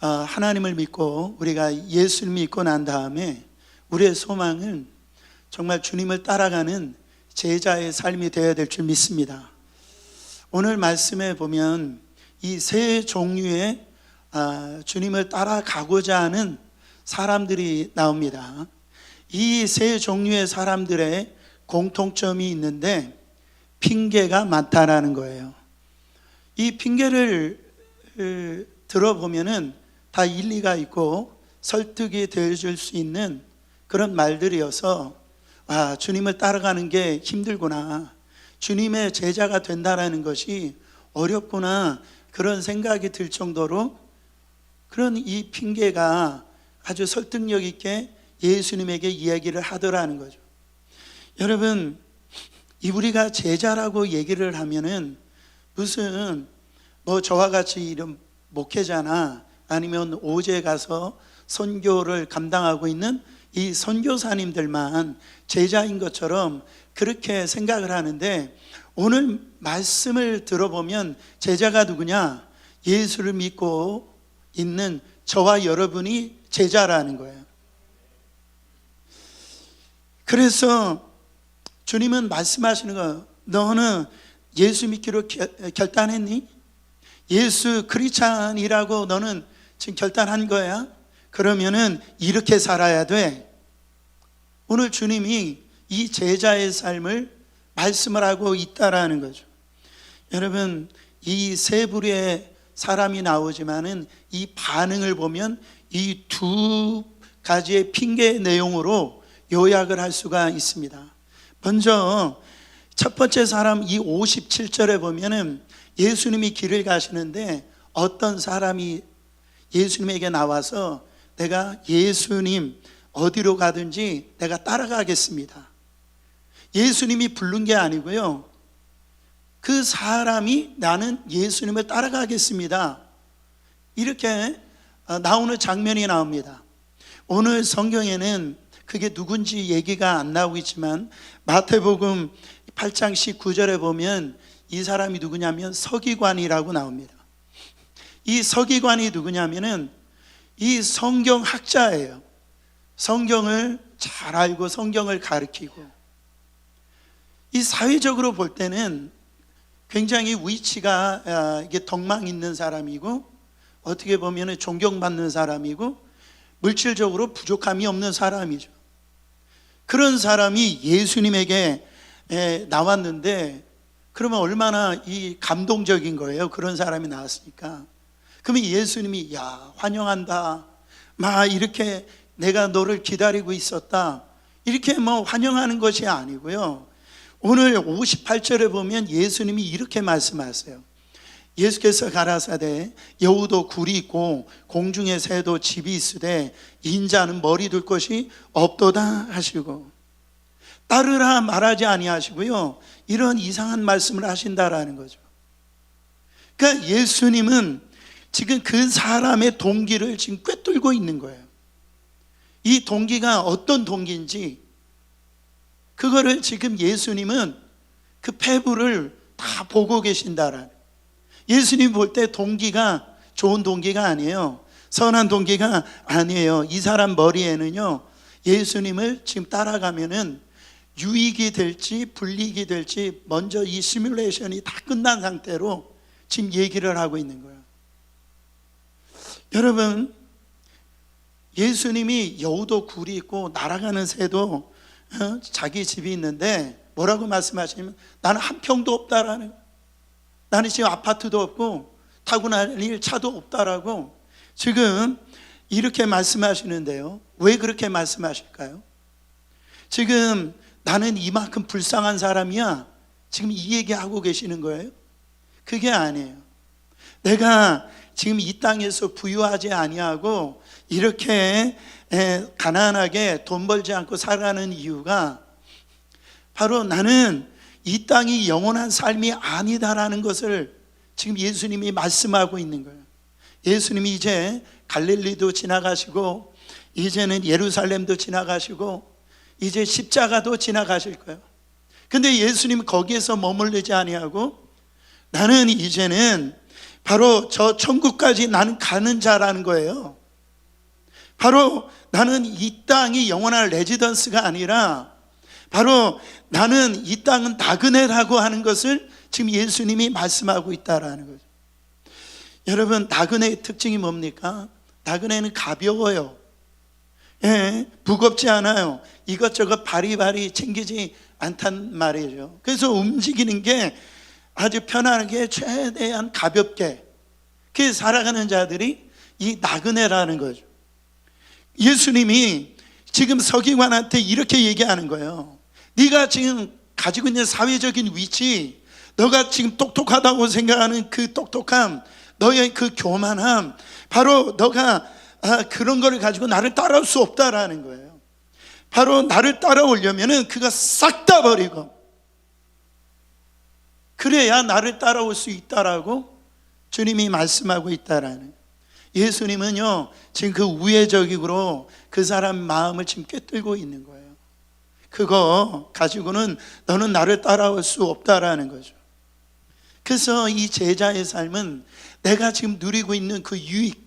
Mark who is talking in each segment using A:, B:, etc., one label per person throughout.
A: 하나님을 믿고 우리가 예수를 믿고 난 다음에 우리의 소망은 정말 주님을 따라가는 제자의 삶이 되어야 될 줄 믿습니다. 오늘 말씀에 보면 이 세 종류의 주님을 따라가고자 하는 사람들이 나옵니다. 이 세 종류의 사람들의 공통점이 있는데 핑계가 많다라는 거예요. 이 핑계를 들어보면은 다 일리가 있고 설득이 되어줄 수 있는 그런 말들이어서 주님을 따라가는 게 힘들구나, 주님의 제자가 된다라는 것이 어렵구나, 그런 생각이 들 정도로 그런 이 핑계가 아주 설득력 있게 예수님에게 이야기를 하더라는 거죠. 여러분, 우리가 제자라고 얘기를 하면은 무슨 저와 같이 이런 목회자나 아니면 오제 가서 선교를 감당하고 있는 이 선교사님들만 제자인 것처럼 그렇게 생각을 하는데, 오늘 말씀을 들어보면 제자가 누구냐? 예수를 믿고 있는 저와 여러분이 제자라는 거예요. 그래서 주님은 말씀하시는 거예요. 너는 예수 믿기로 결단했니? 예수 크리스찬이라고 너는 지금 결단한 거야? 그러면은 이렇게 살아야 돼. 오늘 주님이 이 제자의 삶을 말씀을 하고 있다라는 거죠. 여러분, 이 세 부류의 사람이 나오지만은 이 반응을 보면 이 두 가지의 핑계 내용으로 요약을 할 수가 있습니다. 먼저 첫 번째 사람, 이 57절에 보면은 예수님이 길을 가시는데 어떤 사람이 예수님에게 나와서 내가 예수님 어디로 가든지 내가 따라가겠습니다. 예수님이 부른 게 아니고요, 그 사람이 나는 예수님을 따라가겠습니다, 이렇게 나오는 장면이 나옵니다. 오늘 성경에는 그게 누군지 얘기가 안 나오고 있지만 마태복음 8장 19절에 보면 이 사람이 누구냐면 서기관이라고 나옵니다. 이 서기관이 누구냐면은 이 성경학자예요. 성경을 잘 알고 성경을 가르치고, 이 사회적으로 볼 때는 굉장히 위치가 이게 덕망 있는 사람이고, 어떻게 보면 존경받는 사람이고, 물질적으로 부족함이 없는 사람이죠. 그런 사람이 예수님에게 나왔는데, 그러면 얼마나 이 감동적인 거예요. 그런 사람이 나왔으니까. 그러면 예수님이 환영한다, 이렇게 내가 너를 기다리고 있었다, 이렇게 환영하는 것이 아니고요, 오늘 58절에 보면 예수님이 이렇게 말씀하세요. 예수께서 가라사대 여우도 굴이 있고 공중의 새도 집이 있으되 인자는 머리 둘 곳이 없도다 하시고, 따르라 말하지 아니하시고요, 이런 이상한 말씀을 하신다라는 거죠. 그러니까 예수님은 지금 그 사람의 동기를 지금 꿰뚫고 있는 거예요. 이 동기가 어떤 동기인지, 그거를 지금 예수님은 그 패부를 다 보고 계신다라는, 예수님 볼 때 동기가 좋은 동기가 아니에요. 선한 동기가 아니에요. 이 사람 머리에는요, 예수님을 지금 따라가면은 유익이 될지 불이익이 될지 먼저 이 시뮬레이션이 다 끝난 상태로 지금 얘기를 하고 있는 거예요. 여러분, 예수님이 여우도 굴이 있고 날아가는 새도 자기 집이 있는데 뭐라고 말씀하시냐면 나는 한 평도 없다라는 거예요. 나는 지금 아파트도 없고 타고 다닐 차도 없다라고 지금 이렇게 말씀하시는데요, 왜 그렇게 말씀하실까요? 지금 나는 이만큼 불쌍한 사람이야, 지금 이 얘기하고 계시는 거예요? 그게 아니에요. 내가 지금 이 땅에서 부유하지 아니하고 이렇게 가난하게 돈 벌지 않고 살아가는 이유가 바로 나는 이 땅이 영원한 삶이 아니다라는 것을 지금 예수님이 말씀하고 있는 거예요. 예수님이 이제 갈릴리도 지나가시고 이제는 예루살렘도 지나가시고 이제 십자가도 지나가실 거예요. 근데 예수님은 거기에서 머물르지 아니하고 나는 이제는 바로 저 천국까지 나는 가는 자라는 거예요. 바로 나는 이 땅이 영원한 레지던스가 아니라 바로 나는 이 땅은 나그네라고 하는 것을 지금 예수님이 말씀하고 있다라는 거죠. 여러분, 나그네의 특징이 뭡니까? 나그네는 가벼워요. 예, 무겁지 않아요. 이것저것 바리바리 챙기지 않단 말이죠. 그래서 움직이는 게 아주 편안하게 최대한 가볍게 그 살아가는 자들이 이 나그네라는 거죠. 예수님이 지금 서기관한테 이렇게 얘기하는 거예요. 네가 지금 가지고 있는 사회적인 위치, 너가 지금 똑똑하다고 생각하는 그 똑똑함, 너의 그 교만함, 바로 너가 그런 거를 가지고 나를 따라올 수 없다라는 거예요. 바로 나를 따라오려면은 그거 싹 다 버리고 그래야 나를 따라올 수 있다라고 주님이 말씀하고 있다라는 거예요. 예수님은요 지금 그 우회적으로 그 사람 마음을 지금 꿰뚫고 있는 거예요. 그거 가지고는 너는 나를 따라올 수 없다라는 거죠. 그래서 이 제자의 삶은 내가 지금 누리고 있는 그 유익,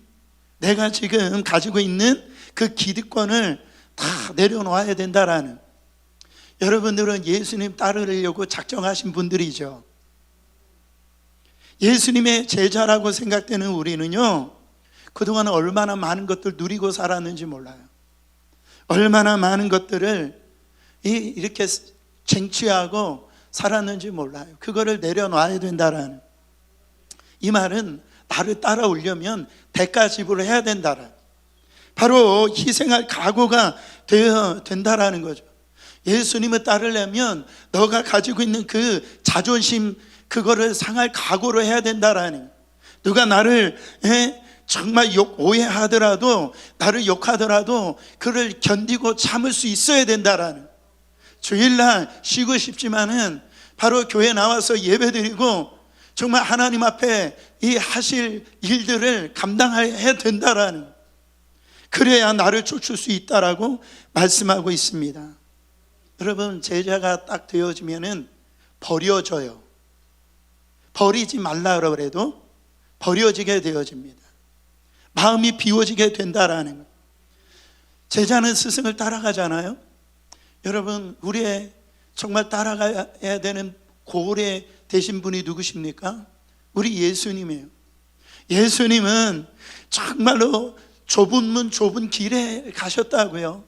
A: 내가 지금 가지고 있는 그 기득권을 다 내려놓아야 된다라는, 여러분들은 예수님 따르려고 작정하신 분들이죠. 예수님의 제자라고 생각되는 우리는요 그동안 얼마나 많은 것들 누리고 살았는지 몰라요. 얼마나 많은 것들을 이렇게 쟁취하고 살았는지 몰라요. 그거를 내려놔야 된다라는, 이 말은 나를 따라오려면 대가 지불을 해야 된다라는, 바로 희생할 각오가 되어야 된다라는 거죠. 예수님을 따르려면 너가 가지고 있는 그 자존심, 그거를 상할 각오를 해야 된다라는, 누가 나를 정말 오해하더라도, 나를 욕하더라도 그를 견디고 참을 수 있어야 된다라는, 주일날 쉬고 싶지만은 바로 교회 나와서 예배드리고 정말 하나님 앞에 이 하실 일들을 감당해야 된다라는, 그래야 나를 쫓을 수 있다라고 말씀하고 있습니다. 여러분, 제자가 딱 되어지면은 버려져요. 버리지 말라 그래도 버려지게 되어집니다. 마음이 비워지게 된다라는 거예요. 제자는 스승을 따라가잖아요. 여러분, 우리의 정말 따라가야 되는 고래 되신 분이 누구십니까? 우리 예수님이에요. 예수님은 정말로 좁은 문 좁은 길에 가셨다고요.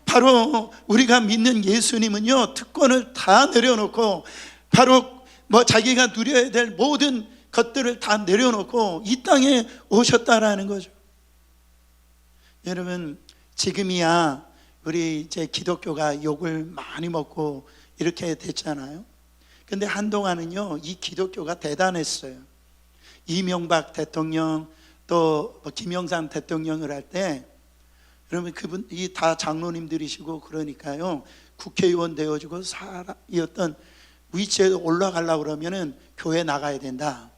A: 바로 우리가 믿는 예수님은요 특권을 다 내려놓고 바로 자기가 누려야 될 모든 것들을 다 내려놓고 이 땅에 오셨다라는 거죠. 여러분, 지금이야 우리 이제 기독교가 욕을 많이 먹고 이렇게 됐잖아요. 근데 한동안은요 이 기독교가 대단했어요. 이명박 대통령 또 김영삼 대통령을 할 때, 여러분 그분이 다 장로님들이시고 그러니까요 국회의원 되어지고 이 어떤 위치에 올라가려고 그러면은 교회 나가야 된다.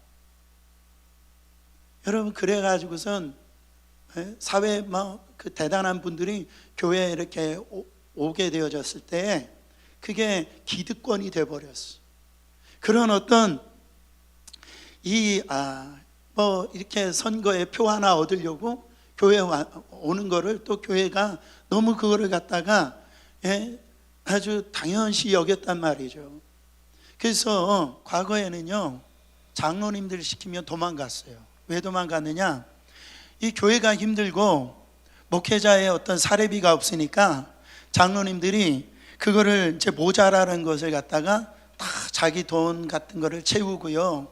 A: 여러분, 그래가지고선 사회 그 대단한 분들이 교회에 이렇게 오게 되어졌을 때 그게 기득권이 돼버렸어. 그런 어떤 이렇게 선거에 표 하나 얻으려고 교회에 오는 거를 또 교회가 너무 그거를 갖다가 아주 당연시 여겼단 말이죠. 그래서 과거에는요 장로님들 시키면 도망갔어요. 왜 도망갔느냐? 이 교회가 힘들고 목회자의 어떤 사례비가 없으니까 장로님들이 그거를 이제 모자라는 것을 갖다가 다 자기 돈 같은 거를 채우고요,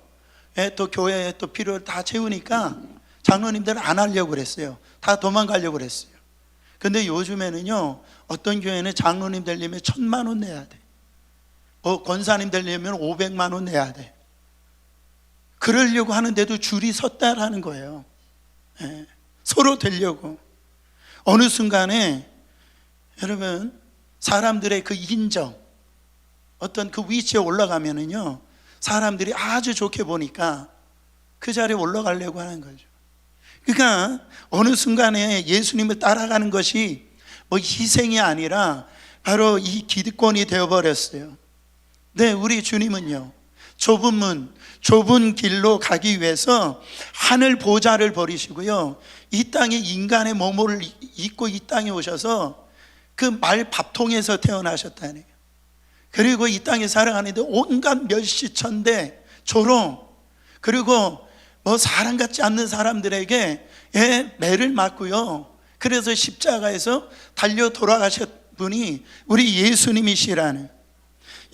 A: 또 교회에 또 필요를 다 채우니까 장로님들은 안 하려고 그랬어요. 다 도망가려고 그랬어요. 근데 요즘에는요 어떤 교회는 장로님 되려면 1,000만 원 내야 돼. 권사님 되려면 500만 원 내야 돼. 그러려고 하는데도 줄이 섰다라는 거예요. 서로 되려고. 어느 순간에 여러분 사람들의 그 인정, 어떤 그 위치에 올라가면은요 사람들이 아주 좋게 보니까 그 자리에 올라가려고 하는 거죠. 그러니까 어느 순간에 예수님을 따라가는 것이 희생이 아니라 바로 이 기득권이 되어버렸어요. 네, 우리 주님은요 좁은 문, 좁은 길로 가기 위해서 하늘 보좌를 버리시고요, 이 땅에 인간의 몸을 입고 이 땅에 오셔서 그 말 밥통에서 태어나셨다는 거예요. 그리고 이 땅에 살아가는데 온갖 멸시천대, 조롱, 그리고 뭐 사람 같지 않는 사람들에게 매를 맞고요, 그래서 십자가에서 달려 돌아가셨 분이 우리 예수님이시라는.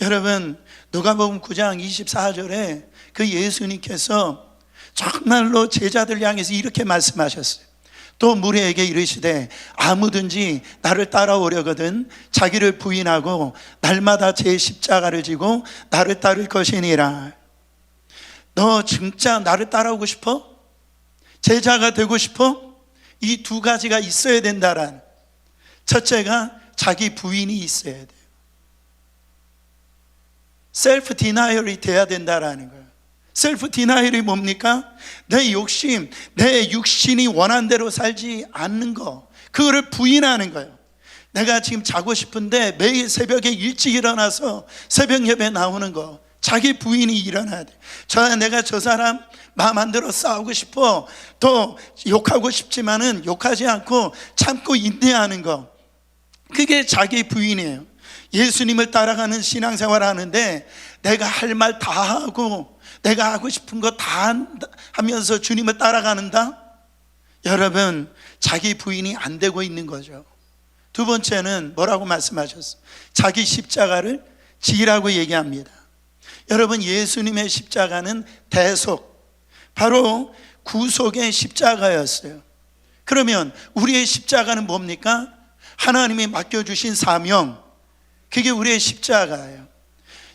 A: 여러분, 누가복음 9장 24절에 그 예수님께서 정말로 제자들 향해서 이렇게 말씀하셨어요. 또 무리에게 이르시되 아무든지 나를 따라오려거든 자기를 부인하고 날마다 제 십자가를 지고 나를 따를 것이니라. 너 진짜 나를 따라오고 싶어? 제자가 되고 싶어? 이 두 가지가 있어야 된다라는. 첫째가 자기 부인이 있어야 돼요. 셀프 디나이얼이 돼야 된다라는 거예요. 셀프 디나이얼이 뭡니까? 내 욕심, 내 육신이 원한 대로 살지 않는 거, 그거를 부인하는 거예요. 내가 지금 자고 싶은데 매일 새벽에 일찍 일어나서 새벽 예배 나오는 거, 자기 부인이 일어나야 돼. 내가 저 사람 마음 안 들어 싸우고 싶어, 또 욕하고 싶지만은 욕하지 않고 참고 인내하는 거, 그게 자기 부인이에요. 예수님을 따라가는 신앙생활 하는데 내가 할 말 다 하고 내가 하고 싶은 거 다 하면서 주님을 따라가는다? 여러분, 자기 부인이 안 되고 있는 거죠. 두 번째는 뭐라고 말씀하셨어요? 자기 십자가를 지라고 얘기합니다. 여러분, 예수님의 십자가는 대속, 바로 구속의 십자가였어요. 그러면 우리의 십자가는 뭡니까? 하나님이 맡겨주신 사명, 그게 우리의 십자가예요.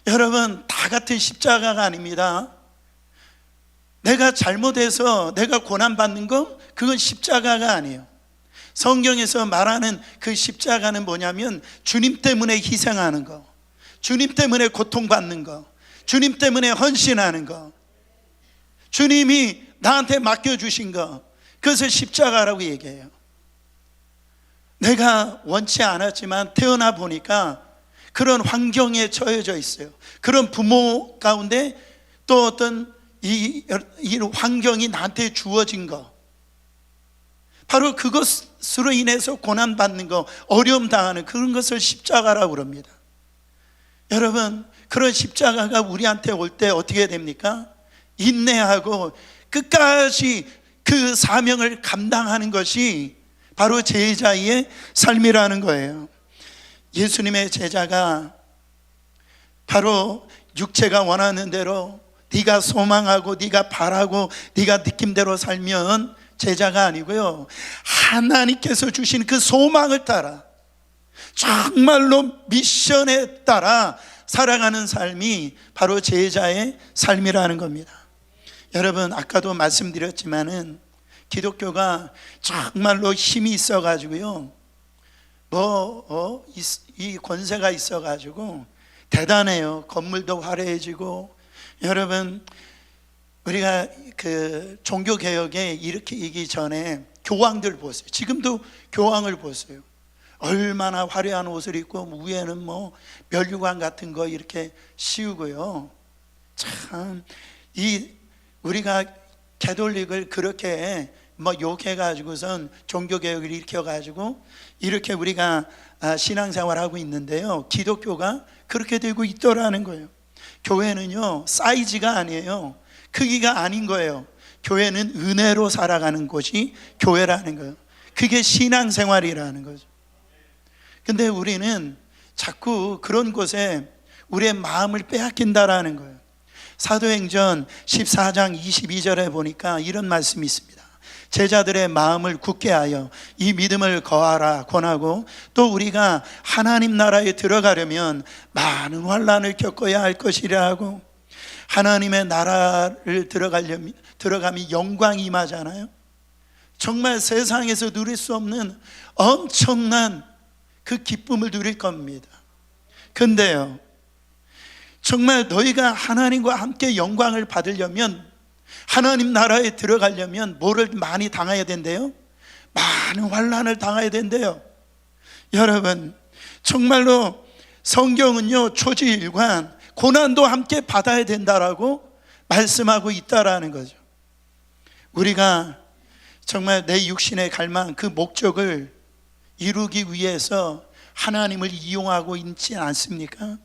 A: 여러분, 다 같은 십자가가 아닙니다. 내가 잘못해서 내가 고난받는 거, 그건 십자가가 아니에요. 성경에서 말하는 그 십자가는 뭐냐면 주님 때문에 희생하는 거, 주님 때문에 고통받는 거, 주님 때문에 헌신하는 거, 주님이 나한테 맡겨주신 거, 그것을 십자가라고 얘기해요. 내가 원치 않았지만 태어나 보니까 그런 환경에 처해져 있어요. 그런 부모 가운데 또 어떤 이 환경이 나한테 주어진 거, 바로 그것으로 인해서 고난받는 거, 어려움 당하는 그런 것을 십자가라고 그럽니다. 여러분, 그런 십자가가 우리한테 올 때 어떻게 됩니까? 인내하고 끝까지 그 사명을 감당하는 것이 바로 제자의 삶이라는 거예요. 예수님의 제자가 바로 육체가 원하는 대로, 네가 소망하고 네가 바라고 네가 느낌대로 살면 제자가 아니고요, 하나님께서 주신 그 소망을 따라 정말로 미션에 따라 살아가는 삶이 바로 제자의 삶이라는 겁니다. 여러분, 아까도 말씀드렸지만은 기독교가 정말로 힘이 있어가지고요, 이 권세가 있어가지고 대단해요. 건물도 화려해지고. 여러분, 우리가 그 종교개혁에 일으키기 전에 교황들 보세요. 지금도 교황을 보세요. 얼마나 화려한 옷을 입고 위에는 뭐 면류관 같은 거 이렇게 씌우고요. 참, 우리가 가톨릭을 그렇게 뭐 욕해가지고선 종교개혁을 일으켜가지고 이렇게 우리가 신앙생활하고 있는데요, 기독교가 그렇게 되고 있더라는 거예요. 교회는요, 사이즈가 아니에요. 크기가 아닌 거예요. 교회는 은혜로 살아가는 곳이 교회라는 거예요. 그게 신앙생활이라는 거죠. 근데 우리는 자꾸 그런 곳에 우리의 마음을 빼앗긴다라는 거예요. 사도행전 14장 22절에 보니까 이런 말씀이 있습니다. 제자들의 마음을 굳게 하여 이 믿음을 거하라 권하고, 또 우리가 하나님 나라에 들어가려면 많은 환난을 겪어야 할 것이라 하고, 하나님의 나라를 들어가면 영광이 임하잖아요. 정말 세상에서 누릴 수 없는 엄청난 그 기쁨을 누릴 겁니다. 근데요, 정말 너희가 하나님과 함께 영광을 받으려면, 하나님 나라에 들어가려면 뭐를 많이 당해야 된대요? 많은 환난을 당해야 된대요. 여러분, 정말로 성경은요, 초지일관 고난도 함께 받아야 된다라고 말씀하고 있다라는 거죠. 우리가 정말 내 육신의 갈망, 그 목적을 이루기 위해서 하나님을 이용하고 있지 않습니까?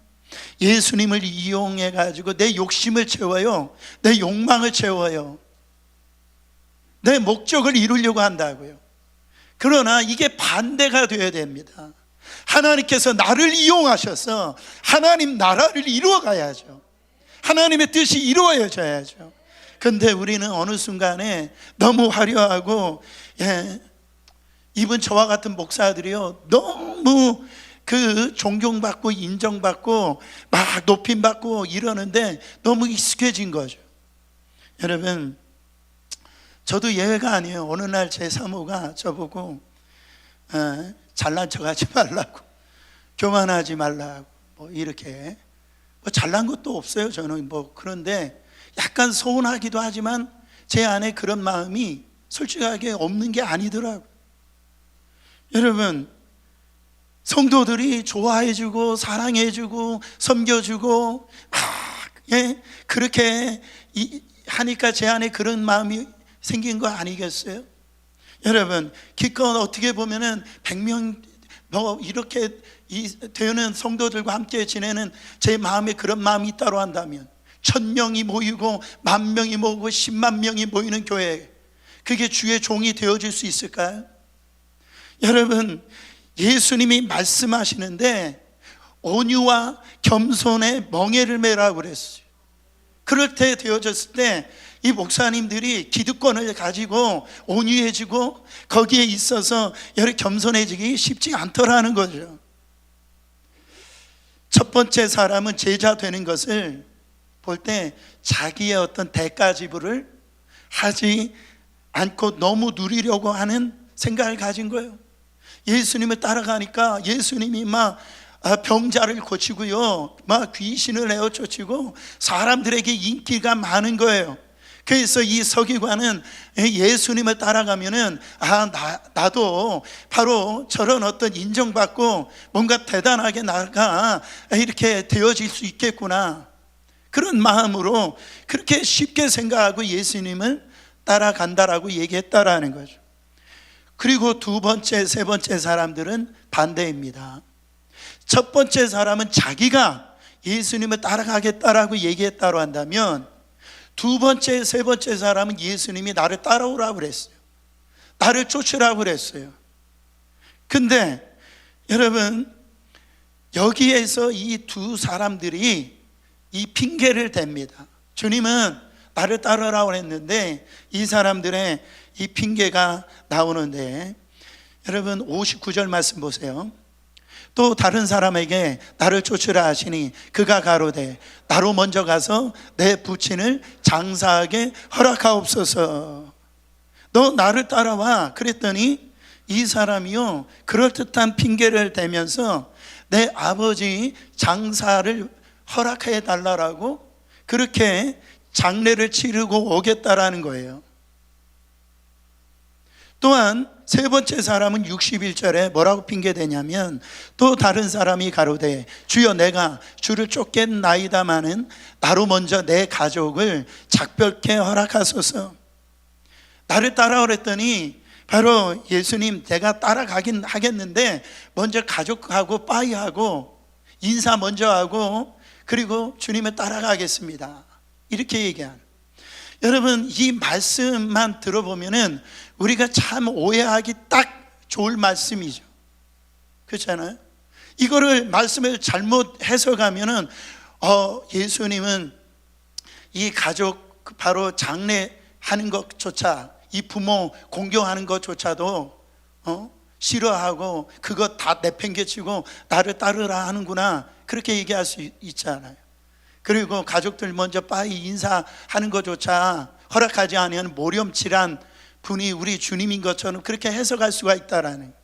A: 예수님을 이용해 가지고 내 욕심을 채워요. 내 욕망을 채워요. 내 목적을 이루려고 한다고요. 그러나 이게 반대가 되어야 됩니다. 하나님께서 나를 이용하셔서 하나님 나라를 이루어 가야죠. 하나님의 뜻이 이루어져야죠. 근데 우리는 어느 순간에 너무 화려하고, 이분 저와 같은 목사들이요, 너무 그 존경받고 인정받고 막 높임받고 이러는데 너무 익숙해진 거죠. 여러분, 저도 예외가 아니에요. 어느 날 제 사모가 저보고 잘난 척하지 말라고, 교만하지 말라고, 뭐 이렇게, 뭐 잘난 것도 없어요 저는. 뭐 그런데 약간 서운하기도 하지만 제 안에 그런 마음이 솔직하게 없는 게 아니더라고요. 여러분, 성도들이 좋아해주고 사랑해주고 섬겨주고 그렇게 하니까 제 안에 그런 마음이 생긴 거 아니겠어요? 여러분, 기껏 어떻게 보면은 100명 뭐 이렇게 되는 성도들과 함께 지내는 제 마음에 그런 마음이 있다고 한다면, 1000명이 모이고 10,000명이 모이고 10만 명이 모이는 교회, 그게 주의 종이 되어줄 수 있을까요? 여러분, 예수님이 말씀하시는데 온유와 겸손의 멍에를 매라고 그랬어요. 그럴 때 되어졌을 때 이 목사님들이 기득권을 가지고 온유해지고 거기에 있어서 겸손해지기 쉽지 않더라는 거죠. 첫 번째 사람은 제자 되는 것을 볼 때 자기의 어떤 대가 지불을 하지 않고 너무 누리려고 하는 생각을 가진 거예요. 예수님을 따라가니까 예수님이 막 병자를 고치고요, 막 귀신을 내어쫓고 사람들에게 인기가 많은 거예요. 그래서 이 서기관은 예수님을 따라가면은 나도 바로 저런 어떤 인정받고 뭔가 대단하게 나가 이렇게 되어질 수 있겠구나, 그런 마음으로 그렇게 쉽게 생각하고 예수님을 따라간다라고 얘기했다라는 거죠. 그리고 두 번째, 세 번째 사람들은 반대입니다. 첫 번째 사람은 자기가 예수님을 따라가겠다라고 얘기했다고 한다면, 두 번째, 세 번째 사람은 예수님이 나를 따라오라고 그랬어요. 나를 쫓으라고 그랬어요. 근데 여러분, 여기에서 이 두 사람들이 이 핑계를 댑니다. 주님은 나를 따르라고 했는데 이 사람들의 이 핑계가 나오는데, 여러분 59절 말씀 보세요. 또 다른 사람에게 나를 쫓으라 하시니 그가 가로되 나로 먼저 가서 내 부친을 장사하게 허락하옵소서. 너 나를 따라와. 그랬더니 이 사람이요, 그럴듯한 핑계를 대면서 내 아버지 장사를 허락해 달라고 그렇게 장례를 치르고 오겠다라는 거예요. 또한 세 번째 사람은 61절에 뭐라고 핑계대냐면, 또 다른 사람이 가로되 주여 내가 주를 쫓겠나이다마는 나로 먼저 내 가족을 작별케 허락하소서. 나를 따라오랬더니 바로 예수님, 내가 따라가긴 하겠는데 먼저 가족하고 빠이하고 인사 먼저 하고 그리고 주님을 따라가겠습니다, 이렇게 얘기하는. 여러분, 이 말씀만 들어보면은 우리가 참 오해하기 딱 좋을 말씀이죠. 그렇잖아요? 이거를 말씀을 잘못 해석하면은 예수님은 이 가족 바로 장례하는 것조차, 이 부모 공경하는 것조차도 싫어하고 그것 다 내팽개치고 나를 따르라 하는구나, 그렇게 얘기할 수 있잖아요. 그리고 가족들 먼저 빠이 인사하는 것조차 허락하지 않으면 모렴치란 분이 우리 주님인 것처럼 그렇게 해석할 수가 있다라는.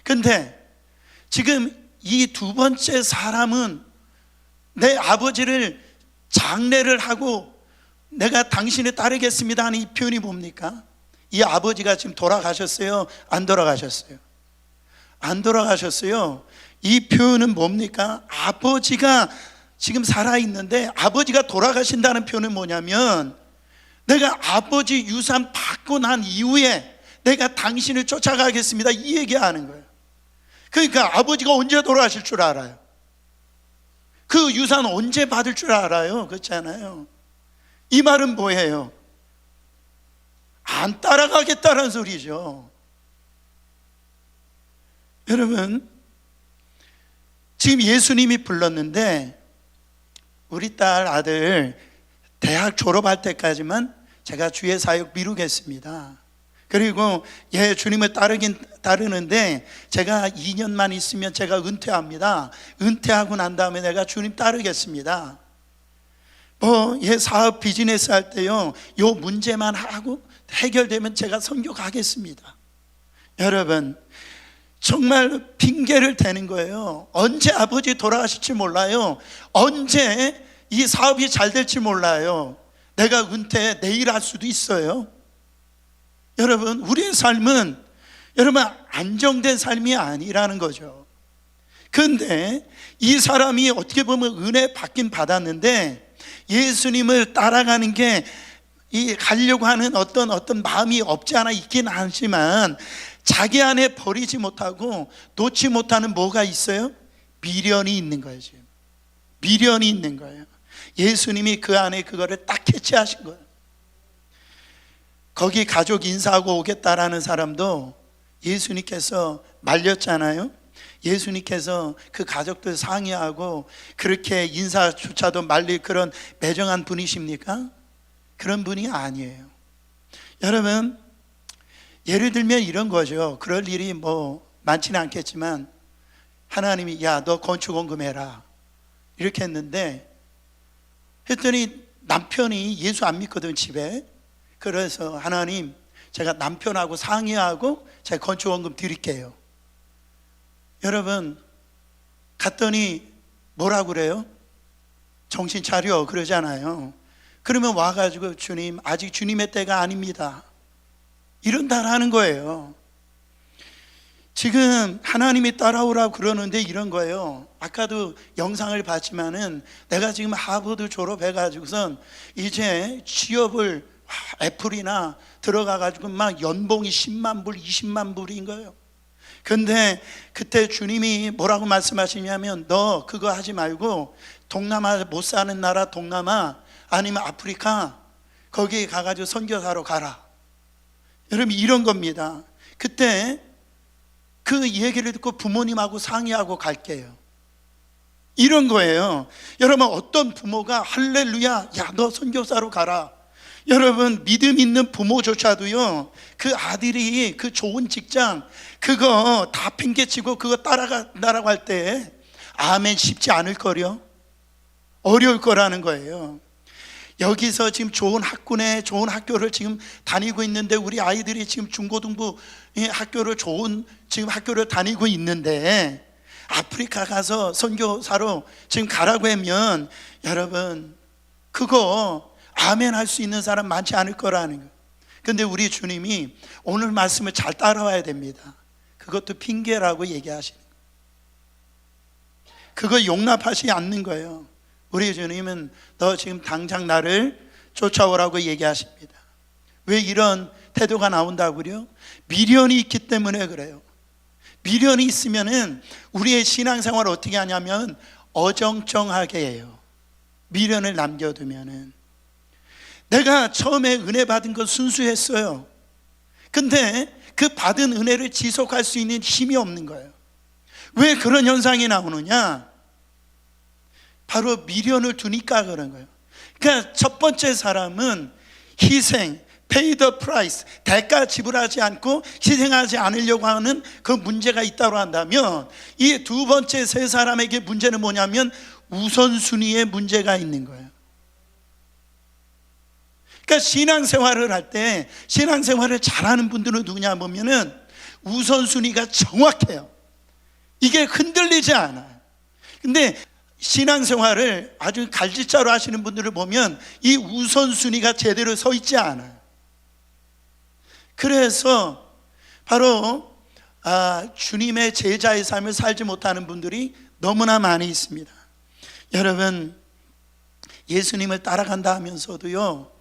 A: 근데 지금 이 두 번째 사람은 내 아버지를 장례를 하고 내가 당신을 따르겠습니다 하는 이 표현이 뭡니까? 이 아버지가 지금 돌아가셨어요? 안 돌아가셨어요? 안 돌아가셨어요. 이 표현은 뭡니까? 아버지가 지금 살아있는데 아버지가 돌아가신다는 표현은 뭐냐면 내가 아버지 유산 받고 난 이후에 내가 당신을 쫓아가겠습니다, 이 얘기하는 거예요. 그러니까 아버지가 언제 돌아가실 줄 알아요? 그 유산 언제 받을 줄 알아요? 그렇잖아요. 이 말은 뭐예요? 안 따라가겠다는 소리죠. 여러분, 지금 예수님이 불렀는데 우리 딸 아들 대학 졸업할 때까지만 제가 주의 사역 미루겠습니다. 그리고 주님을 따르는데 제가 2년만 있으면 제가 은퇴합니다. 은퇴하고 난 다음에 내가 주님 따르겠습니다. 사업 비즈니스 할 때요, 요 문제만 하고 해결되면 제가 선교 가겠습니다. 여러분, 정말 핑계를 대는 거예요. 언제 아버지 돌아가실지 몰라요. 언제 이 사업이 잘 될지 몰라요. 내가 은퇴 내일 할 수도 있어요. 여러분, 우리의 삶은 여러분 안정된 삶이 아니라는 거죠. 그런데 이 사람이 어떻게 보면 은혜 받긴 받았는데 예수님을 따라가는 게 가려고 하는 어떤 마음이 없지 않아 있긴 하지만 자기 안에 버리지 못하고 놓지 못하는 뭐가 있어요? 미련이 있는 거예요. 지금 미련이 있는 거예요. 예수님이 그 안에 그거를 딱 캐치하신 거예요. 거기 가족 인사하고 오겠다라는 사람도 예수님께서 말렸잖아요. 예수님께서 그 가족들 상의하고 그렇게 인사조차도 말릴 그런 매정한 분이십니까? 그런 분이 아니에요. 여러분, 예를 들면 이런 거죠. 그럴 일이 많지는 않겠지만 하나님이 야, 너 건축원금 해라 이렇게 했더니 남편이 예수 안 믿거든, 집에. 그래서 하나님, 제가 남편하고 상의하고 제가 건축원금 드릴게요. 여러분, 갔더니 뭐라고 그래요? 정신 차려 그러잖아요. 그러면 와가지고 주님, 아직 주님의 때가 아닙니다, 이런다라는 거예요. 지금 하나님이 따라오라고 그러는데 이런 거예요. 아까도 영상을 봤지만은 내가 지금 하버드 졸업해가지고선 이제 취업을 애플이나 들어가가지고 막 연봉이 10만 불, 20만 불인 거예요. 근데 그때 주님이 뭐라고 말씀하시냐면 너 그거 하지 말고 동남아, 못 사는 나라 동남아 아니면 아프리카 거기 가가지고 선교사로 가라. 여러분, 이런 겁니다. 그때 그 얘기를 듣고 부모님하고 상의하고 갈게요, 이런 거예요. 여러분, 어떤 부모가 할렐루야, 야, 너 선교사로 가라. 여러분, 믿음 있는 부모조차도요, 그 아들이 그 좋은 직장 그거 다 핑계치고 그거 따라간다라고 할 때 아멘 쉽지 않을 거요. 어려울 거라는 거예요. 여기서 지금 좋은 학군에 좋은 학교를 지금 다니고 있는데 우리 아이들이 지금 중고등부 학교를 좋은 지금 학교를 다니고 있는데 아프리카 가서 선교사로 지금 가라고 하면 여러분, 그거 아멘 할 수 있는 사람 많지 않을 거라는 거예요. 근데 우리 주님이 오늘 말씀을 잘 따라와야 됩니다. 그것도 핑계라고 얘기하시는 거예요. 그거 용납하지 않는 거예요. 우리 주님은 너 지금 당장 나를 쫓아오라고 얘기하십니다. 왜 이런 태도가 나온다고요? 미련이 있기 때문에 그래요. 미련이 있으면은 우리의 신앙생활을 어떻게 하냐면 어정쩡하게 해요. 미련을 남겨두면은. 내가 처음에 은혜 받은 건 순수했어요. 근데 그 받은 은혜를 지속할 수 있는 힘이 없는 거예요. 왜 그런 현상이 나오느냐? 바로 미련을 두니까 그런 거예요. 그러니까 첫 번째 사람은 희생, pay the price, 대가 지불하지 않고 희생하지 않으려고 하는 그 문제가 있다고 한다면, 이 두 번째 세 사람에게 문제는 뭐냐면 우선순위의 문제가 있는 거예요. 그러니까 신앙생활을 할 때, 신앙생활을 잘하는 분들은 누구냐 보면은 우선순위가 정확해요. 이게 흔들리지 않아요. 근데 신앙생활을 아주 갈짓자로 하시는 분들을 보면 이 우선순위가 제대로 서 있지 않아요. 그래서 바로 주님의 제자의 삶을 살지 못하는 분들이 너무나 많이 있습니다. 여러분, 예수님을 따라간다 하면서도요,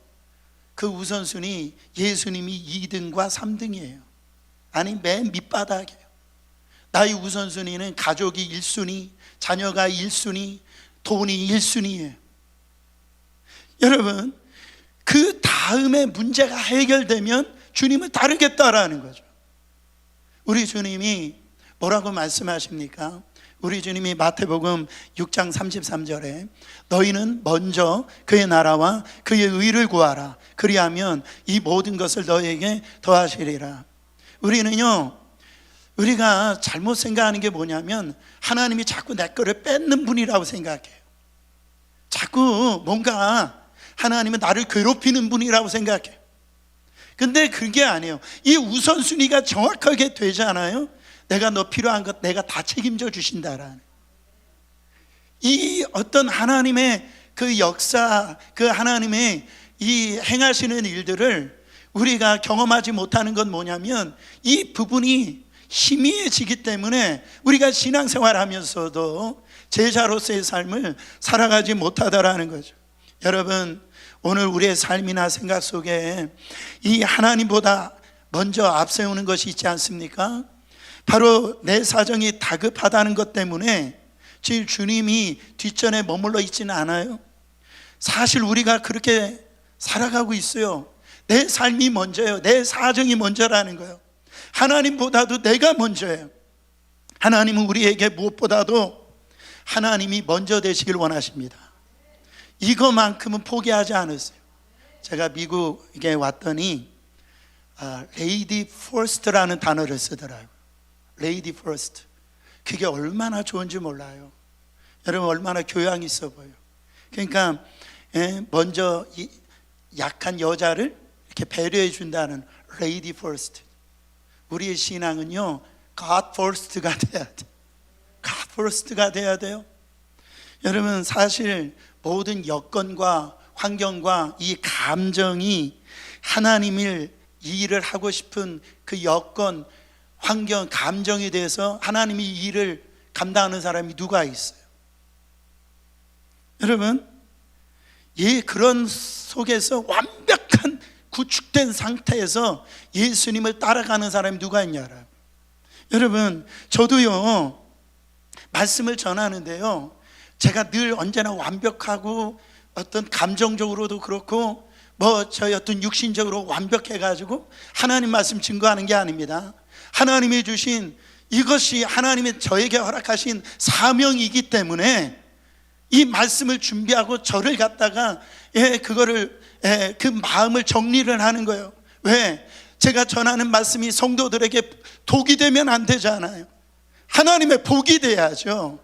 A: 그 우선순위 예수님이 2등과 3등이에요. 아니, 맨 밑바닥이에요. 나의 우선순위는 가족이 1순위, 자녀가 1순위, 돈이 1순위예요. 여러분, 그 다음에 문제가 해결되면 주님을 따르겠다라는 거죠. 우리 주님이 뭐라고 말씀하십니까? 우리 주님이 마태복음 6장 33절에 너희는 먼저 그의 나라와 그의 의를 구하라. 그리하면 이 모든 것을 너희에게 더하시리라. 우리는요, 우리가 잘못 생각하는 게 뭐냐면 하나님이 자꾸 내 거를 뺏는 분이라고 생각해요. 자꾸 뭔가 하나님은 나를 괴롭히는 분이라고 생각해요. 근데 그게 아니에요. 이 우선순위가 정확하게 되잖아요. 내가 너 필요한 것 내가 다 책임져 주신다라는, 이 어떤 하나님의 그 역사, 그 하나님의 이 행하시는 일들을 우리가 경험하지 못하는 건 뭐냐면 이 부분이 희미해지기 때문에 우리가 신앙생활 하면서도 제자로서의 삶을 살아가지 못하다라는 거죠. 여러분, 오늘 우리의 삶이나 생각 속에 이 하나님보다 먼저 앞세우는 것이 있지 않습니까? 바로 내 사정이 다급하다는 것 때문에 지금 주님이 뒷전에 머물러 있지는 않아요. 사실 우리가 그렇게 살아가고 있어요. 내 삶이 먼저예요. 내 사정이 먼저라는 거예요. 하나님보다도 내가 먼저예요. 하나님은 우리에게 무엇보다도 하나님이 먼저 되시길 원하십니다. 이거만큼은 포기하지 않았어요. 제가 미국에 왔더니 레이디 퍼스트라는 단어를 쓰더라고요. 레이디 퍼스트. 그게 얼마나 좋은지 몰라요. 여러분, 얼마나 교양 있어 보여요. 그러니까 먼저 이 약한 여자를 이렇게 배려해 준다는 레이디 퍼스트. 우리의 신앙은요, God first가 돼야 돼. God first가 돼야 돼요. 여러분, 사실 모든 여건과 환경과 이 감정이 하나님을 이 일을 하고 싶은 그 여건, 환경, 감정에 대해서 하나님이 이 일을 감당하는 사람이 누가 있어요? 여러분, 그런 속에서 완벽한 구축된 상태에서 예수님을 따라가는 사람이 누가 있냐라. 여러분, 저도요 말씀을 전하는데요, 제가 늘 언제나 완벽하고 어떤 감정적으로도 그렇고 저희 어떤 육신적으로 완벽해가지고 하나님 말씀 증거하는 게 아닙니다. 하나님이 주신 이것이 하나님이 저에게 허락하신 사명이기 때문에 이 말씀을 준비하고 저를 갖다가 그 마음을 정리를 하는 거예요. 왜? 제가 전하는 말씀이 성도들에게 독이 되면 안 되잖아요. 하나님의 복이 돼야죠.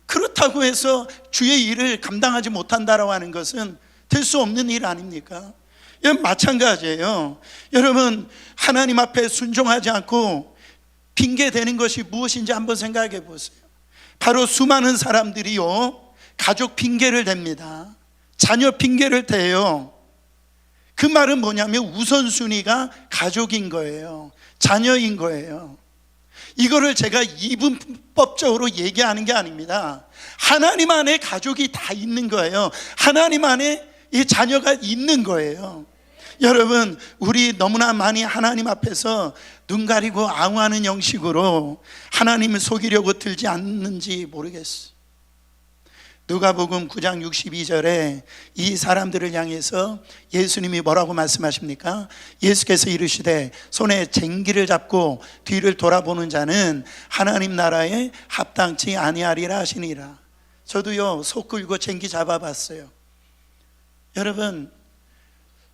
A: 그렇다고 해서 주의 일을 감당하지 못한다라고 하는 것은 될 수 없는 일 아닙니까? 마찬가지예요. 여러분, 하나님 앞에 순종하지 않고 핑계대는 것이 무엇인지 한번 생각해 보세요. 바로 수많은 사람들이요, 가족 핑계를 댑니다. 자녀 핑계를 대요. 그 말은 뭐냐면 우선순위가 가족인 거예요. 자녀인 거예요. 이거를 제가 이분법적으로 얘기하는 게 아닙니다. 하나님 안에 가족이 다 있는 거예요. 하나님 안에 이 자녀가 있는 거예요. 여러분, 우리 너무나 많이 하나님 앞에서 눈 가리고 앙호하는 형식으로 하나님을 속이려고 들지 않는지 모르겠어요. 누가복음 9장 62절에 이 사람들을 향해서 예수님이 뭐라고 말씀하십니까? 예수께서 이르시되 손에 쟁기를 잡고 뒤를 돌아보는 자는 하나님 나라에 합당치 아니하리라 하시니라. 저도요, 소 끌고 쟁기 잡아봤어요. 여러분,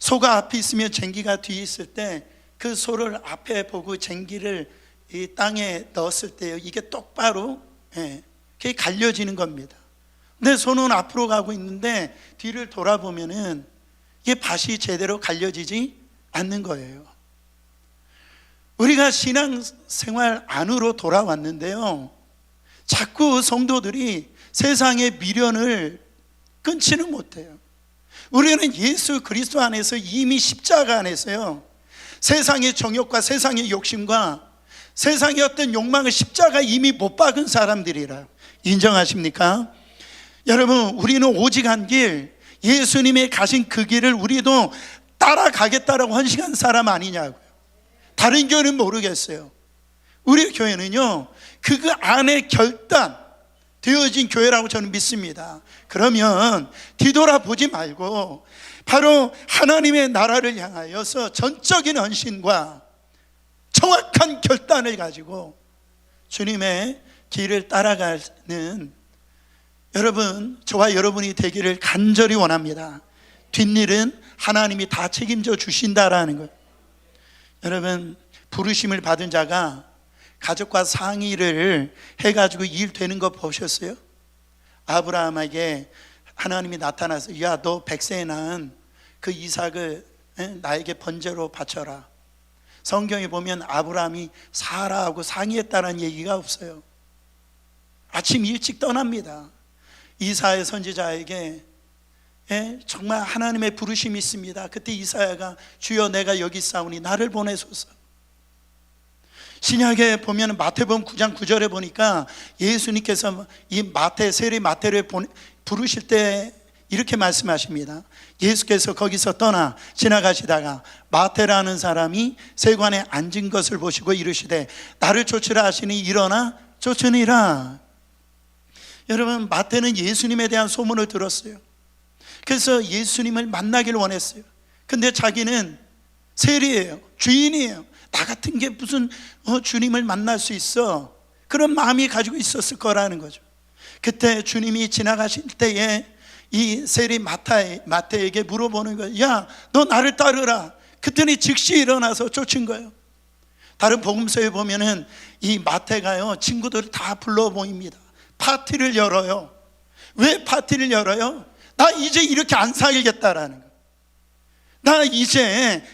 A: 소가 앞에 있으면 쟁기가 뒤에 있을 때 그 소를 앞에 보고 쟁기를 이 땅에 넣었을 때요, 이게 똑바로 그게 갈려지는 겁니다. 근데 소는 앞으로 가고 있는데 뒤를 돌아보면은 이게 밭이 제대로 갈려지지 않는 거예요. 우리가 신앙생활 안으로 돌아왔는데요, 자꾸 성도들이 세상의 미련을 끊지는 못해요. 우리는 예수 그리스도 안에서 이미 십자가 안에서요, 세상의 정욕과 세상의 욕심과 세상의 어떤 욕망을 십자가 이미 못 박은 사람들이라. 인정하십니까? 여러분, 우리는 오직 한 길, 예수님이 가신 그 길을 우리도 따라가겠다라고 헌신한 사람 아니냐고요. 다른 교회는 모르겠어요. 우리 교회는요, 그 안에 결단 되어진 교회라고 저는 믿습니다. 그러면 뒤돌아보지 말고 바로 하나님의 나라를 향하여서 전적인 헌신과 정확한 결단을 가지고 주님의 길을 따라가는 여러분, 저와 여러분이 되기를 간절히 원합니다. 뒷일은 하나님이 다 책임져 주신다라는 거예요. 여러분, 부르심을 받은 자가 가족과 상의를 해가지고 일 되는 거 보셨어요? 아브라함에게 하나님이 나타나서 야, 너 100세에 낳은 그 이삭을 나에게 번제로 바쳐라. 성경에 보면 아브라함이 사라하고 상의했다는 얘기가 없어요. 아침 일찍 떠납니다. 이사야 선지자에게 정말 하나님의 부르심이 있습니다. 그때 이사야가 주여 내가 여기 있사오니 나를 보내소서. 신약에 보면 마태복음 9장 9절에 보니까 예수님께서 이 세리 마태를 부르실 때 이렇게 말씀하십니다. 예수께서 거기서 떠나 지나가시다가 마태라는 사람이 세관에 앉은 것을 보시고 이르시되 나를 쫓으라 하시니 일어나 쫓으니라. 여러분, 마태는 예수님에 대한 소문을 들었어요. 그래서 예수님을 만나길 원했어요. 근데 자기는 세리예요, 주인이에요. 나 같은 게 무슨 주님을 만날 수 있어? 그런 마음이 가지고 있었을 거라는 거죠. 그때 주님이 지나가실 때에 이 세리 마태에게 물어보는 거예요. 야, 너 나를 따르라. 그때는 즉시 일어나서 쫓은 거예요. 다른 복음서에 보면은 이 마태가요, 친구들을 다 불러 모입니다. 파티를 열어요. 왜 파티를 열어요? 나 이제 이렇게 안 살겠다라는 거예요. 나 이제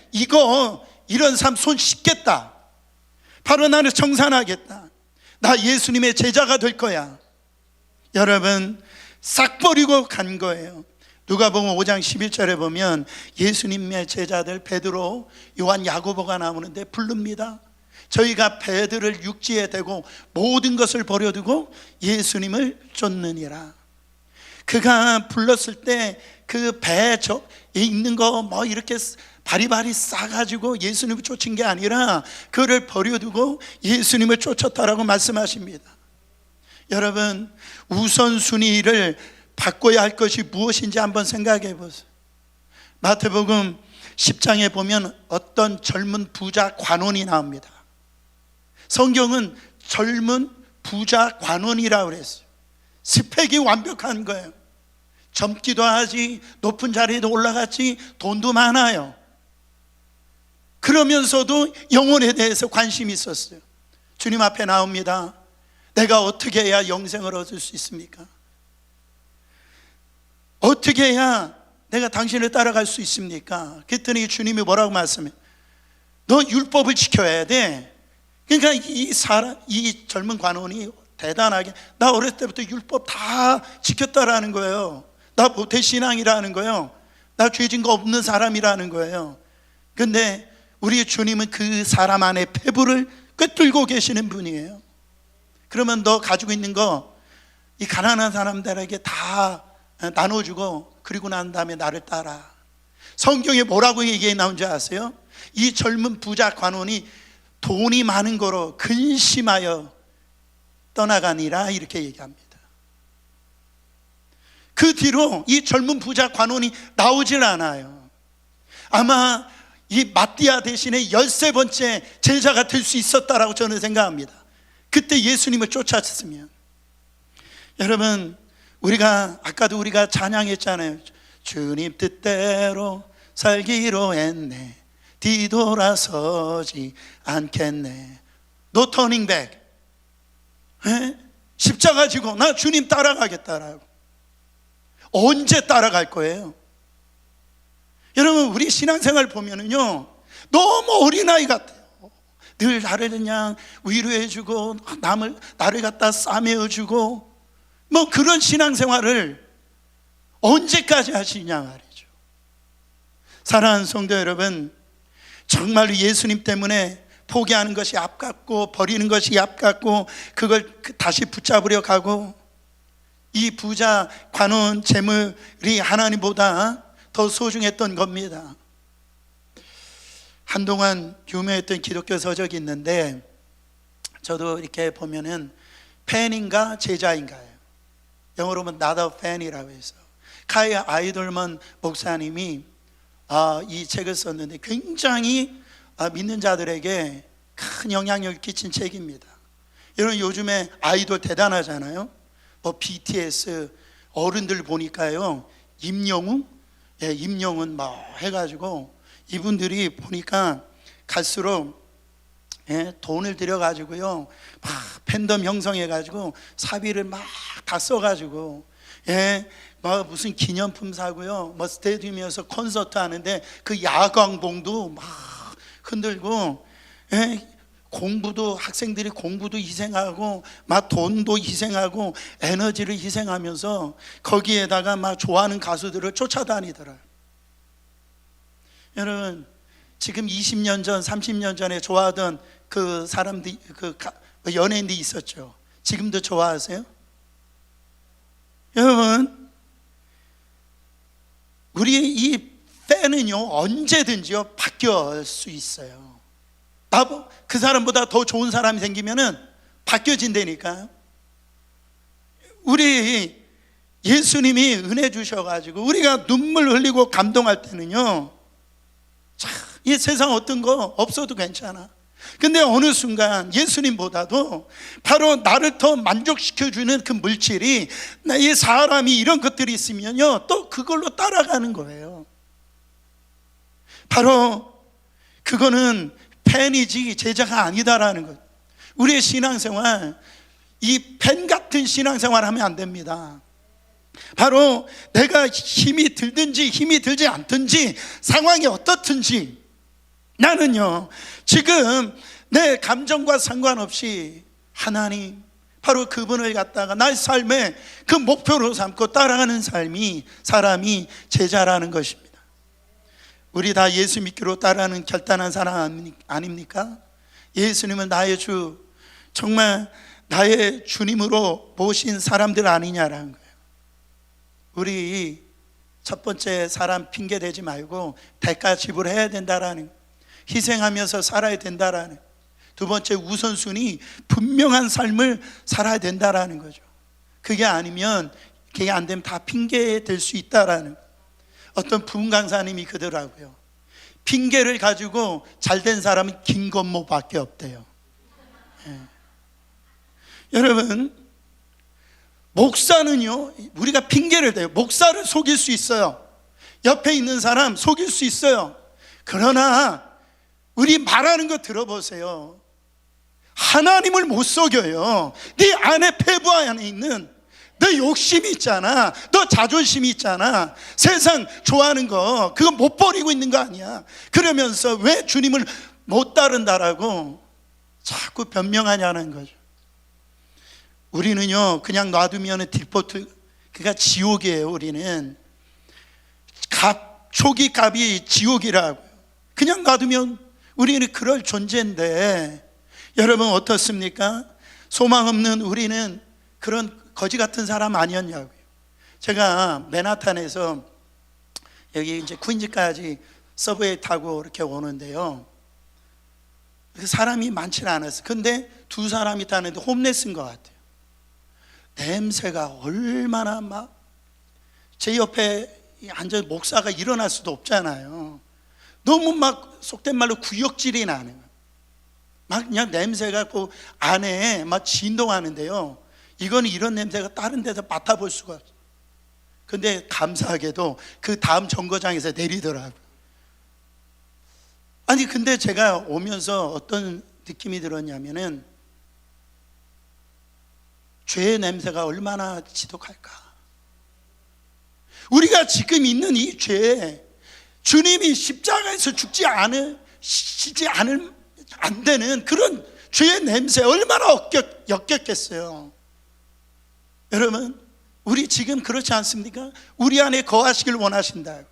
A: 이런 삶 손 씻겠다. 바로 나를 정산하겠다. 나 예수님의 제자가 될 거야. 여러분, 싹 버리고 간 거예요. 누가복음 5장 11절에 보면 예수님의 제자들 베드로, 요한, 야고보가 나오는데 부릅니다. 저희가 배들을 육지에 대고 모든 것을 버려두고 예수님을 쫓느니라. 그가 불렀을 때 그 배에 있는 거 뭐 이렇게 바리바리 싸가지고 예수님을 쫓은 게 아니라 그를 버려두고 예수님을 쫓았다라고 말씀하십니다. 여러분, 우선순위를 바꿔야 할 것이 무엇인지 한번 생각해 보세요. 마태복음 10장에 보면 어떤 젊은 부자 관원이 나옵니다. 성경은 젊은 부자 관원이라고 그랬어요. 스펙이 완벽한 거예요. 젊기도 하지, 높은 자리에도 올라갔지, 돈도 많아요. 그러면서도 영혼에 대해서 관심이 있었어요. 주님 앞에 나옵니다. 내가 어떻게 해야 영생을 얻을 수 있습니까? 어떻게 해야 내가 당신을 따라갈 수 있습니까? 그랬더니 주님이 뭐라고 말씀해? 너 율법을 지켜야 돼. 그러니까 이 젊은 관원이 대단하게 나 어렸을 때부터 율법 다 지켰다라는 거예요. 나 모태신앙이라는 거예요. 나 죄진 거 없는 사람이라는 거예요. 근데 우리 주님은 그 사람 안에 패부를 꿰뚫고 계시는 분이에요. 그러면 너 가지고 있는 거 이 가난한 사람들에게 다 나눠주고 그리고 난 다음에 나를 따라. 성경에 뭐라고 얘기해 나온지 아세요? 이 젊은 부자 관원이 돈이 많은 거로 근심하여 떠나가니라 이렇게 얘기합니다. 그 뒤로 이 젊은 부자 관원이 나오질 않아요. 아마 이 마띠아 대신에 13번째 제자가 될 수 있었다라고 저는 생각합니다. 그때 예수님을 쫓았으면. 여러분, 아까도 우리가 찬양했잖아요. 주님 뜻대로 살기로 했네. 뒤돌아서지 않겠네. No turning back. 십자가 지고 나 주님 따라가겠다라고. 언제 따라갈 거예요? 여러분, 우리 신앙생활 보면은요, 너무 어린아이 같아요. 늘 나를 그냥 위로해주고 나를 갖다 싸매어주고 뭐 그런 신앙생활을 언제까지 하시냐 말이죠. 사랑하는 성도 여러분, 정말로 예수님 때문에 포기하는 것이 아깝고 버리는 것이 아깝고 그걸 다시 붙잡으려 가고 이 부자 관원 재물이 하나님보다 더 소중했던 겁니다. 한동안 유명했던 기독교 서적이 있는데 저도 이렇게 보면은 팬인가 제자인가요? 영어로 보면 not a fan이라고 해서 카이 아이돌먼 목사님이 이 책을 썼는데 굉장히 믿는 자들에게 큰 영향력을 끼친 책입니다. 여러분 요즘에 아이돌 대단하잖아요. 뭐 BTS 어른들 보니까요 임영웅, 임영웅 막 해가지고 이분들이 보니까 갈수록 돈을 들여가지고요 막 팬덤 형성해가지고 사비를 막 다 써가지고 뭐 무슨 기념품 사고요 뭐 스테디움에서 콘서트 하는데 그 야광봉도 막 흔들고 공부도 학생들이 공부도 희생하고 막 돈도 희생하고 에너지를 희생하면서 거기에다가 막 좋아하는 가수들을 쫓아다니더라. 여러분 지금 20년 전 30년 전에 좋아하던 그 사람들 그 연예인들이 있었죠. 지금도 좋아하세요? 여러분 우리 이 팬은요 언제든지요 바뀔 수 있어요. 그 사람보다 더 좋은 사람이 생기면은 바뀌어진다니까요. 우리 예수님이 은혜 주셔가지고 우리가 눈물 흘리고 감동할 때는요 이 세상 어떤 거 없어도 괜찮아. 근데 어느 순간 예수님보다도 바로 나를 더 만족시켜주는 그 물질이 이 사람이 이런 것들이 있으면요 또 그걸로 따라가는 거예요. 바로 그거는 팬이지 제자가 아니다라는 것. 우리의 신앙생활 이 팬 같은 신앙생활 하면 안 됩니다. 바로 내가 힘이 들든지 힘이 들지 않든지 상황이 어떻든지 나는요 지금 내 감정과 상관없이 하나님 바로 그분을 갖다가 나의 삶의 그 목표로 삼고 따라가는 사람이 제자라는 것입니다. 우리 다 예수 믿기로 따라하는 결단한 사람 아닙니까? 예수님은 나의 주, 정말 나의 주님으로 모신 사람들 아니냐라는 거예요. 우리 첫 번째 사람 핑계 대지 말고 대가 지불해야 된다라는, 희생하면서 살아야 된다라는, 두 번째 우선순위 분명한 삶을 살아야 된다라는 거죠. 그게 아니면 그게 안 되면 다 핑계 될 수 있다라는. 어떤 부흥 강사님이 그러더라고요. 핑계를 가지고 잘된 사람은 김건모밖에 없대요. 여러분, 목사는요 우리가 핑계를 대요. 목사를 속일 수 있어요. 옆에 있는 사람 속일 수 있어요. 그러나 우리 말하는 거 들어보세요. 하나님을 못 속여요. 네 안에 폐부 안에 있는 너 욕심이 있잖아, 너 자존심이 있잖아, 세상 좋아하는 거 그거 못 버리고 있는 거 아니야. 그러면서 왜 주님을 못 따른다라고 자꾸 변명하냐는 거죠. 우리는요 그냥 놔두면 딜포트, 그러니까 지옥이에요. 우리는 초기 값이 지옥이라고. 그냥 놔두면 우리는 그럴 존재인데, 여러분 어떻습니까? 소망 없는 우리는 그런 거지 같은 사람 아니었냐고요. 제가 맨하탄에서 여기 이제 퀸즈까지 서브웨이 타고 이렇게 오는데요, 사람이 많지는 않았어요. 근데 두 사람이 타는데 홈레스인 것 같아요. 냄새가 얼마나 막, 제 옆에 앉아 목사가 일어날 수도 없잖아요. 너무 막 속된 말로 구역질이 나는 거예요. 막 그냥 냄새가 그 안에 막 진동하는데요, 이거는 이런 냄새가 다른 데서 맡아볼 수가 없어요. 근데 감사하게도 그 다음 정거장에서 내리더라고요. 아니 근데 제가 오면서 어떤 느낌이 들었냐면은, 죄의 냄새가 얼마나 지독할까. 우리가 지금 있는 이 죄, 주님이 십자가에서 죽지 안 되는 그런 죄의 냄새 얼마나 역겹겠어요. 여러분, 우리 지금 그렇지 않습니까? 우리 안에 거하시길 원하신다.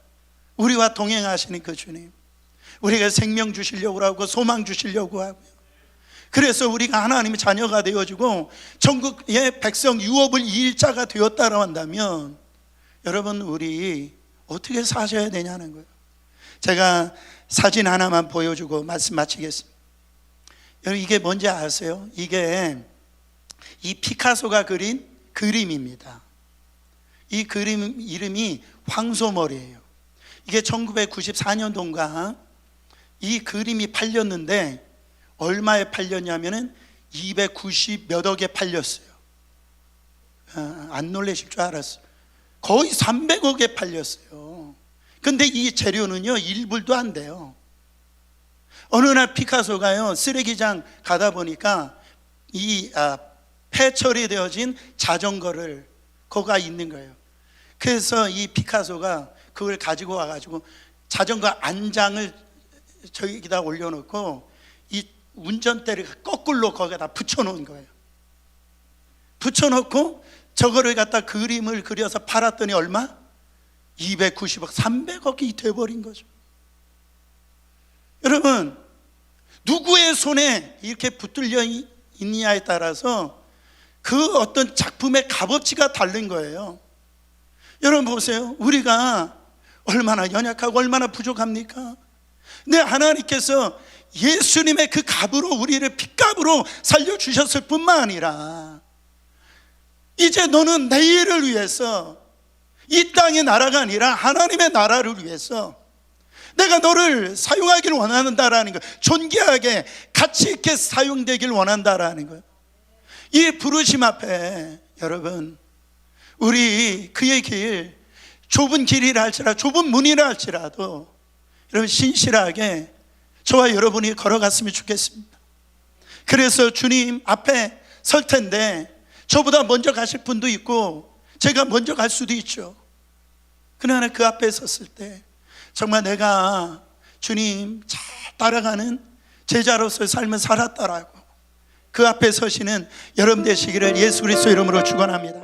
A: 우리와 동행하시는 그 주님, 우리가 생명 주시려고 하고 소망 주시려고 하고요. 그래서 우리가 하나님의 자녀가 되어지고 전국의 백성 유업을 이을 자가 되었다고 한다면 여러분, 우리 어떻게 사셔야 되냐는 거예요. 제가 사진 하나만 보여주고 말씀 마치겠습니다. 여러분, 이게 뭔지 아세요? 이게 이 피카소가 그린 그림입니다. 이 그림 이름이 황소머리예요. 이게 1994년도인가 이 그림이 팔렸는데 얼마에 팔렸냐면은 290 몇 억에 팔렸어요. 안 놀라실 줄 알았어요. 거의 300억에 팔렸어요. 근데 이 재료는요 1불도 안 돼요. 어느 날 피카소가요 쓰레기장 가다 보니까 이 폐처리 되어진 자전거를 거가 있는 거예요. 그래서 이 피카소가 그걸 가지고 와가지고 자전거 안장을 저기다 올려놓고 이 운전대를 거꾸로 거기다 붙여놓은 거예요. 붙여놓고 저거를 갖다 그림을 그려서 팔았더니 얼마? 290억, 300억이 돼버린 거죠. 여러분, 누구의 손에 이렇게 붙들려 있느냐에 따라서 그 어떤 작품의 값어치가 다른 거예요. 여러분 보세요. 우리가 얼마나 연약하고 얼마나 부족합니까? 근데 하나님께서 예수님의 그 값으로 우리를 핏값으로 살려주셨을 뿐만 아니라 이제 너는 내일을 위해서 이 땅의 나라가 아니라 하나님의 나라를 위해서 내가 너를 사용하길 원한다라는 거, 존귀하게 가치 있게 사용되길 원한다라는 거예요. 이 부르심 앞에 여러분, 우리 그의 길, 좁은 길이라 할지라도, 좁은 문이라 할지라도 여러분 신실하게 저와 여러분이 걸어갔으면 좋겠습니다. 그래서 주님 앞에 설 텐데 저보다 먼저 가실 분도 있고 제가 먼저 갈 수도 있죠. 그러나 그 앞에 섰을 때 정말 내가 주님 잘 따라가는 제자로서의 삶을 살았다라고 그 앞에 서시는 여러분 되시기를 예수 그리스도 이름으로 축원합니다.